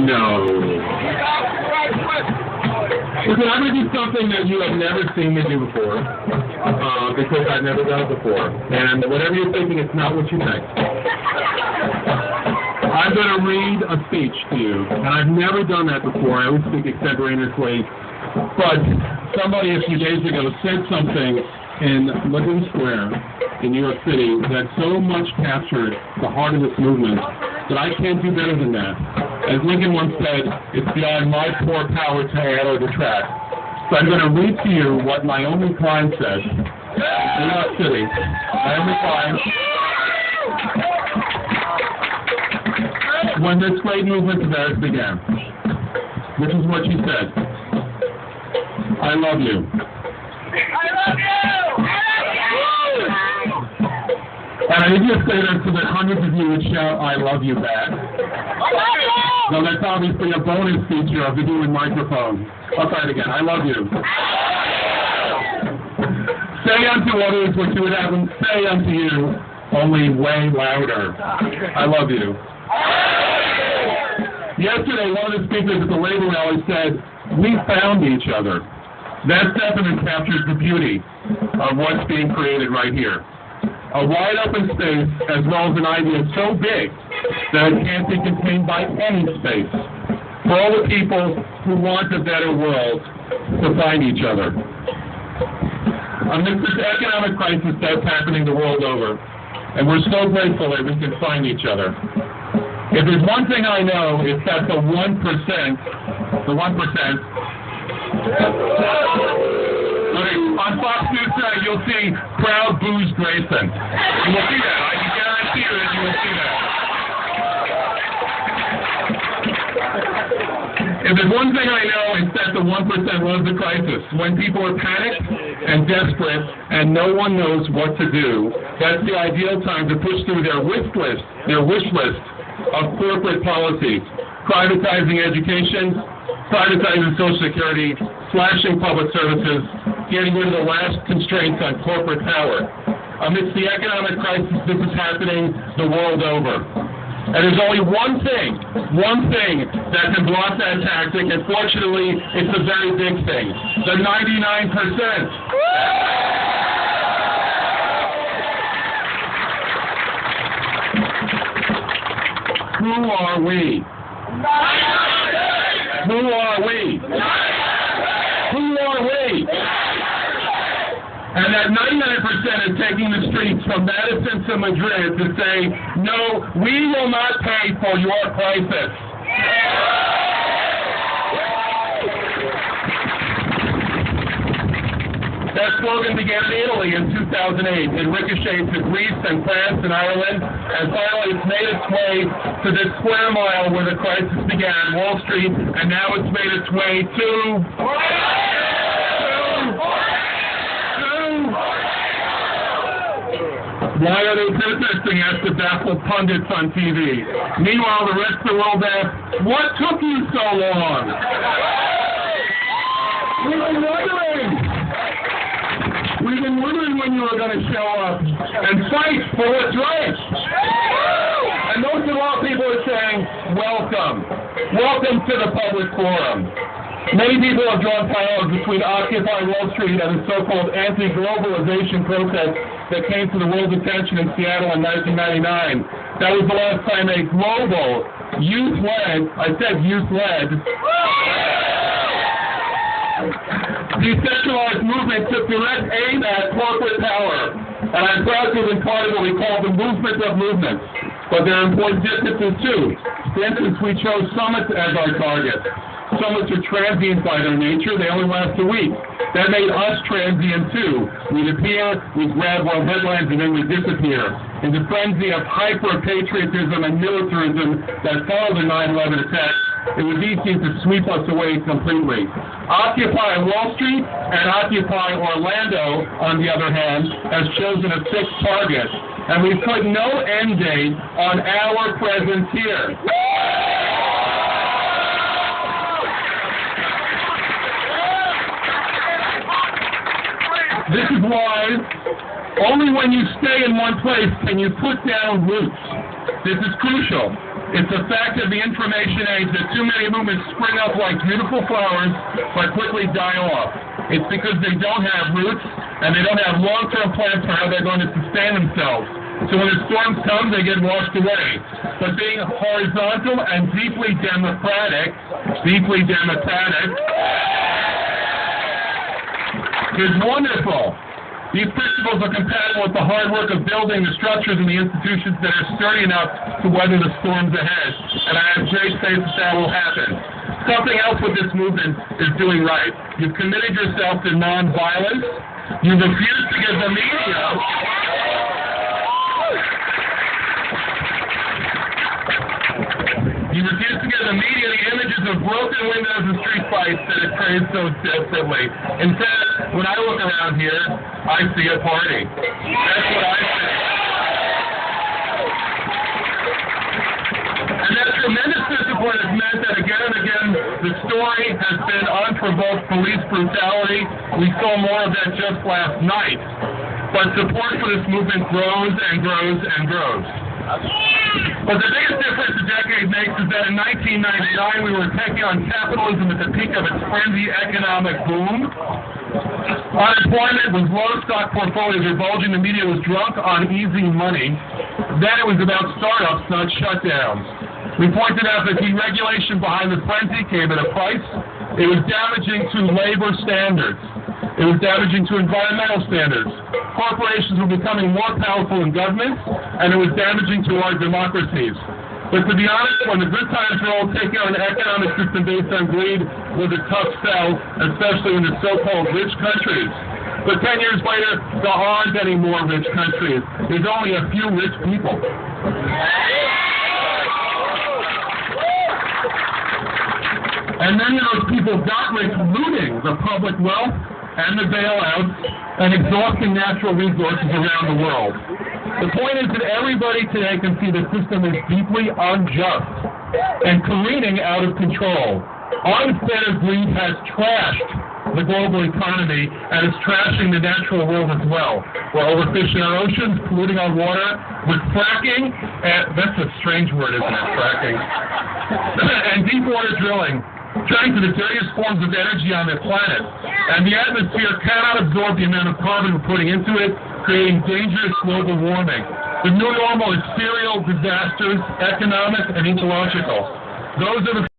No. Listen, I'm going to do something that you have never seen me do before, because I've never done it before. And whatever you're thinking, it's not what you think. I'm going to read a speech to you, and I've never done that before. I always speak extemporaneously. But somebody a few days ago said something in Liberty Square in New York City that so much captured the heart of this movement that I can't do better than that. As Lincoln once said, it's beyond my poor power to add or detract. So I'm going to read to you what Naomi Klein said in New York City. Naomi Klein, when this great movement of ours began. This is what she said. I love you. I love you! And I did just say that so that hundreds of you would shout, I love you back. No, that's obviously a bonus feature of the human microphone. I'll try it again. I love you. Say unto others what you would have them say unto you, only way louder. I love you. Yesterday, one of the speakers at the Labor Rally said, we found each other. That definitely captures the beauty of what's being created right here. A wide open space, as well as an idea so big that it can't be contained by any space. For all the people who want a better world to find each other. Amidst this economic crisis that's happening the world over, and we're so grateful that we can find each other. If there's one thing I know, it's that the 1%, okay, on Fox News tonight, you'll see crowd boos Grayson. You will see that. I can guarantee you that you will see that. If there's one thing I know, it's that the 1% loves the crisis. When people are panicked and desperate and no one knows what to do, that's the ideal time to push through their wish list of corporate policies, privatizing education, privatizing Social Security, slashing public services, getting rid of the last constraints on corporate power. Amidst the economic crisis, this is happening the world over. And there's only one thing that can block that tactic, and fortunately, it's a very big thing. The 99%. Who are we? Who are we? Who are we? And that 99% is taking the streets from Madison to Madrid to say, no, we will not pay for your crisis. That slogan began in Italy in 2008. It ricocheted to Greece and France and Ireland, and finally it's made its way to this square mile where the crisis began, Wall Street, and now it's made its way to... Why are they protesting? Asked the baffled pundits on TV. Meanwhile, the rest of the world asks, what took you so long? We've been wondering when you were going to show up and fight for what's right. And most of all, people are saying, welcome. Welcome to the public forum. Many people have drawn parallels between Occupy Wall Street and the so-called anti-globalization protest that came to the world's attention in Seattle in 1999. That was the last time a global, youth-led, I said youth-led, decentralized movement took direct aim at corporate power. And I'm proud to have been part of what we call the movement of movements. But there are important differences too. For instance, we chose summits as our target. Summits are transient by their nature. They only last a week. That made us transient too. We'd appear, we'd grab world headlines, and then we'd disappear. In the frenzy of hyper-patriotism and militarism that followed the 9/11 attacks, it was easy to sweep us away completely. Occupy Wall Street and Occupy Orlando, on the other hand, has chosen a fixed target, and we've put no end date on our presence here. This is why only when you stay in one place can you put down roots. This is crucial. It's the fact of the information age that too many movements spring up like beautiful flowers but quickly die off. It's because they don't have roots and they don't have long-term plans for how they're going to sustain themselves. So when the storms come, they get washed away. But being horizontal and deeply democratic is wonderful. These principles are compatible with the hard work of building the structures and the institutions that are sturdy enough to weather the storms ahead. And I have great faith that that will happen. Something else with this movement is doing right. You've committed yourself to nonviolence. You've refused to give the media the images of broken windows and street fights that it craves so desperately. In fact, when I look around here, I see a party. That's what I see. And that tremendous discipline has meant that again and again, the story has been unprovoked police brutality. We saw more of that just last night. But support for this movement grows and grows and grows. But the biggest difference a decade makes is that in 1999 we were taking on capitalism at the peak of its frenzy economic boom. Unemployment was low, stock portfolios were bulging, the media was drunk on easy money. Then it was about startups, not shutdowns. We pointed out that deregulation behind the frenzy came at a price. It was damaging to labor standards. It was damaging to environmental standards. Corporations were becoming more powerful in government, and it was damaging to our democracies. But to be honest, when the good times rolled, taking on an economic system based on greed was a tough sell, especially in the so-called rich countries. But 10 years later, there aren't any more rich countries. There's only a few rich people. And many of those people got rich looting the public wealth and the bailouts and exhausting natural resources around the world. The point is that everybody today can see the system is deeply unjust and careening out of control. Unfettered greed has trashed the global economy and is trashing the natural world as well. We're overfishing our oceans, polluting our water with fracking, and that's a strange word, isn't it, fracking? And deep water drilling, turning to the dirtiest forms of energy on the planet. And the atmosphere cannot absorb the amount of carbon we're putting into it, creating dangerous global warming. The new normal is serial disasters, economic and ecological. Those are the